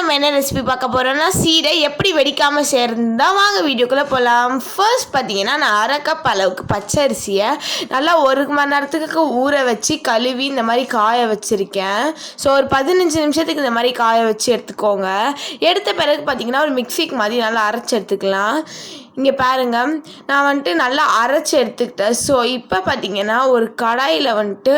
நம்ம என்ன ரெசிபி பார்க்க போகிறோம்னா சீடை எப்படி வெடிக்காமல் சேர்ந்தா வாங்க வீடியோக்குள்ளே போகலாம். ஃபர்ஸ்ட் பார்த்தீங்கன்னா நான் அரை கப் அளவுக்கு பச்சை அரிசியை நல்லா 1 மணி நேரத்துக்கு ஊற வச்சு கழுவி இந்த மாதிரி காய வச்சுருக்கேன். ஸோ ஒரு 15 நிமிஷத்துக்கு இந்த மாதிரி காய வச்சு எடுத்துக்கோங்க. எடுத்த பிறகு பார்த்தீங்கன்னா ஒரு மிக்சிக்கு மாதிரி நல்லா அரைச்சி எடுத்துக்கலாம். இங்கே பாருங்கள், நான் வந்துட்டு நல்லா அரைச்சி எடுத்துக்கிட்டேன். ஸோ இப்போ பார்த்தீங்கன்னா ஒரு கடாயில் வந்துட்டு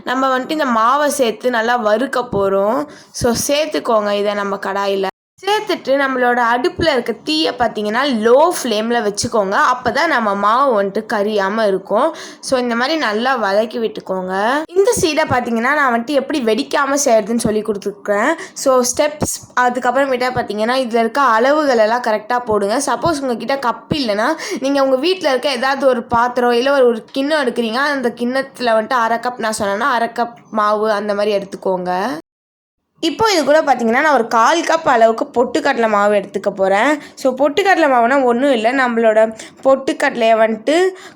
நம்ம வந்துட்டு இந்த மாவை சேர்த்து நல்லா வறுக்க போகிறோம். ஸோ சேர்த்துக்கோங்க. இதை நம்ம கடாயில் சேர்த்துட்டு நம்மளோட அடுப்பில் இருக்க தீயை பார்த்தீங்கன்னா லோ ஃப்ளேமில் வச்சுக்கோங்க. அப்போ தான் நம்ம மாவு வந்துட்டு கரியாமல் இருக்கும். ஸோ இந்த மாதிரி நல்லா வதக்கி விட்டுக்கோங்க. இந்த சீடை பார்த்தீங்கன்னா நான் வந்துட்டு எப்படி வெடிக்காமல் செய்கிறதுன்னு சொல்லி கொடுத்துருக்குறேன். ஸோ ஸ்டெப்ஸ் அதுக்கப்புறமேட்டா பார்த்தீங்கன்னா இதில் இருக்க அளவுகள் எல்லாம் கரெக்டாக போடுங்க. சப்போஸ் உங்ககிட்ட கப் இல்லைன்னா நீங்கள் உங்கள் வீட்டில் இருக்க ஏதாவது ஒரு பாத்திரம் இல்லை ஒரு கிண்ணம் எடுக்கிறீங்க, அந்த கிண்ணத்தில் வந்துட்டு அரை கப் நான் சொன்னேன்னா அரை கப் மாவு அந்த மாதிரி எடுத்துக்கோங்க. இப்போ இது கூட பார்த்தீங்கன்னா நான் ஒரு 1/4 கப் அளவுக்கு பொட்டுக்கடலை மாவு எடுத்துக்க போகிறேன். ஸோ பொட்டுக்கடலை மாவுனா ஒன்றும் இல்லை, நம்மளோட பொட்டுக்கடலையை வந்துட்டு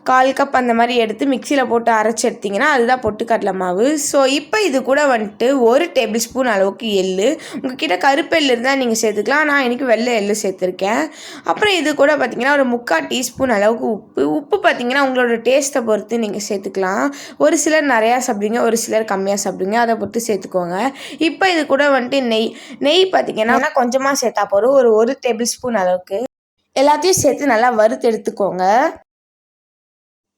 1/4 கப் அந்த மாதிரி எடுத்து மிக்சியில் போட்டு அரைச்சி எடுத்திங்கன்னா அதுதான் பொட்டுக்கடலை மாவு. ஸோ இப்போ இது கூட வந்துட்டு 1 டேபிள் ஸ்பூன் அளவுக்கு எள்ளு, உங்கள்கிட்ட கருப்பு எள்ளு இருந்தால் நீங்கள் சேர்த்துக்கலாம். நான் இன்றைக்கி வெள்ளை எள்ளு சேர்த்துருக்கேன். அப்புறம் இது கூட பார்த்தீங்கன்னா ஒரு 3/4 டீஸ்பூன் அளவுக்கு உப்பு பார்த்தீங்கன்னா உங்களோட டேஸ்ட்டை பொறுத்து நீங்கள் சேர்த்துக்கலாம். ஒரு சிலர் நிறையா சாப்பிடுவீங்க, ஒரு சிலர் கம்மியாக சாப்பிடுவீங்க, அதை பொறுத்து சேர்த்துக்கோங்க. இப்போ இது கூட வந்துட்டு நெய் பார்த்தீங்கன்னா கொஞ்சமாக சேர்த்தா போதும், ஒரு 1 டேபிள் ஸ்பூன் அளவுக்கு. எல்லாத்தையும் சேர்த்து நல்லா வறுத்து எடுத்துக்கோங்க.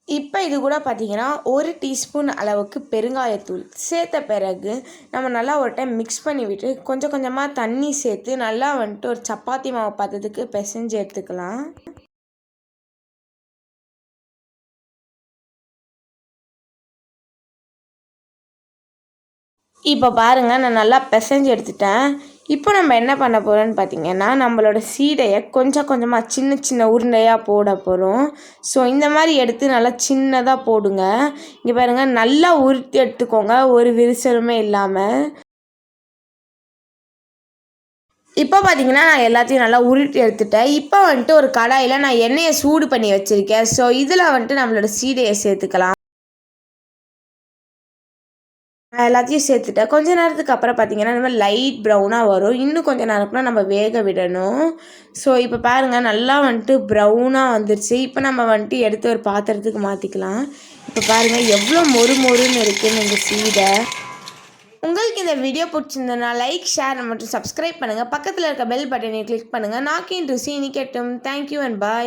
இப்போ இது கூட பார்த்தீங்கன்னா 1 டீஸ்பூன் அளவுக்கு பெருங்காயத்தூள் சேர்த்த பிறகு நம்ம நல்லா ஒரு டைம் மிக்ஸ் பண்ணி விட்டு கொஞ்சம் கொஞ்சமாக தண்ணி சேர்த்து நல்லா வந்துட்டு ஒரு சப்பாத்தி மாவு பதத்துக்கு பிசைஞ்சு எடுத்துக்கலாம். இப்போ பாருங்கள், நான் நல்லா பிசைஞ்சு எடுத்துட்டேன். இப்போ நம்ம என்ன பண்ண போகிறோம்னு பார்த்தீங்கன்னா நம்மளோட சீடையை கொஞ்சம் கொஞ்சமாக சின்ன சின்ன உருண்டையாக போட போகிறோம். ஸோ இந்த மாதிரி எடுத்து நல்லா சின்னதாக போடுங்க. இங்கே பாருங்கள், நல்லா உருட்டி எடுத்துக்கோங்க, ஒரு விரிசலுமே இல்லாமல். இப்போ பார்த்தீங்கன்னா நான் எல்லாத்தையும் நல்லா உருட்டி எடுத்துட்டேன். இப்போ வந்துட்டு ஒரு கடாயில் நான் எண்ணெயை சூடு பண்ணி வச்சுருக்கேன். ஸோ இதில் வந்துட்டு நம்மளோட சீடையை சேர்த்துக்கலாம். எல்லாத்தையும் சேர்த்துட்டேன். கொஞ்ச நேரத்துக்கு அப்புறம் பார்த்தீங்கன்னா நம்ம லைட் ப்ரௌனாக வரும். இன்னும் கொஞ்சம் நேரம்னா நம்ம வேக விடணும். ஸோ இப்போ பாருங்கள், நல்லா வந்துட்டு ப்ரௌனாக வந்துருச்சு. இப்போ நம்ம வந்துட்டு எடுத்து ஒரு பாத்திரத்துக்கு மாற்றிக்கலாம். இப்போ பாருங்கள் எவ்வளோ மொறு மொறுன்னு இருக்குதுன்னு இந்த சீடை. உங்களுக்கு இந்த வீடியோ பிடிச்சிருந்ததுன்னா லைக், ஷேர் மற்றும் சப்ஸ்கிரைப் பண்ணுங்கள். பக்கத்தில் இருக்க பெல் பட்டனை கிளிக் பண்ணுங்கள். நாக்கின் ருசி இனிக்கட்டும். Thank you and bye.